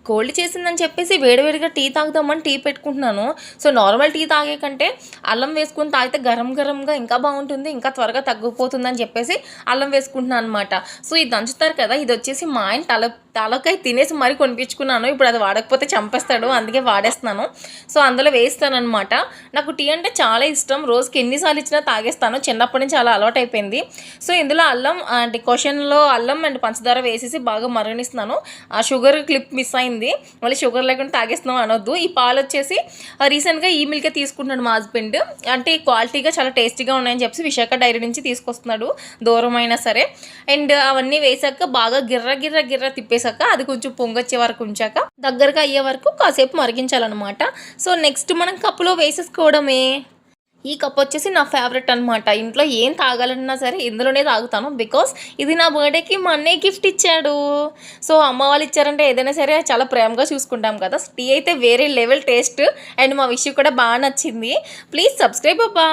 Cold చేసిందని చెప్పేసి వేడివేడిగా టీ తాగుదామని టీ పెట్టుకుంటున్నాను. సో నార్మల్ టీ తాగే కంటే అల్లం వేసుకొని తాగితే గరం గరంగా ఇంకా బాగుంటుంది, ఇంకా త్వరగా తగ్గిపోతుందని చెప్పేసి అల్లం వేసుకుంటున్నాను అనమాట. సో ఇది దంచుతారు కదా, ఇది వచ్చేసి మా ఆయన తలకాయ తినేసి మరీ కొనిపించుకున్నాను. ఇప్పుడు అది వాడకపోతే చంపేస్తాడు, అందుకే వాడేస్తున్నాను. సో అందులో వేస్తాను అనమాట. నాకు టీ అంటే చాలా ఇష్టం, రోజుకి ఎన్నిసార్లు ఇచ్చినా తాగేస్తాను. చిన్నప్పటి నుంచి అలా అలవాటు అయిపోయింది. సో ఇందులో అల్లం డికాషన్లో అల్లం అండ్ పంచదార వేసేసి బాగా మరగనిస్తున్నాను. ఆ షుగర్ క్లిప్ మిస్ అయింది, మళ్ళీ షుగర్ లేకుండా తాగేస్తున్నాం అనొద్దు. ఈ పాలు వచ్చేసి రీసెంట్గా ఈ మిల్కే తీసుకుంటున్నాడు మా హస్బెండ్. అంటే క్వాలిటీగా చాలా టేస్టీగా ఉన్నాయని చెప్పి విశాఖ డైరీ నుంచి తీసుకొస్తున్నాడు, దూరం అయినా సరే. అండ్ అవన్నీ వేసాక బాగా గిర్ర తిప్పేసాక అది కొంచెం పొంగొచ్చే వరకు ఉంచాక దగ్గరగా అయ్యే వరకు కాసేపు మరిగించాలన్నమాట. సో నెక్స్ట్ మనం కప్పులో వేసేసుకోవడమే. ఈ కప్ వచ్చేసి నా ఫేవరెట్ అనమాట. ఇంట్లో ఏం తాగాలన్నా సరే ఇందులోనే తాగుతాను, బికాస్ ఇది నా బర్త్డేకి మా అన్నయ్య గిఫ్ట్ ఇచ్చాడు. సో అమ్మ వాళ్ళు ఇచ్చారంటే ఏదైనా సరే చాలా ప్రేమగా చూసుకుంటాం కదా. టీ అయితే వేరే లెవెల్ టేస్ట్, అండ్ మా విషయం కూడా బాగా నచ్చింది. ప్లీజ్ సబ్స్క్రైబ్ అబ్బా.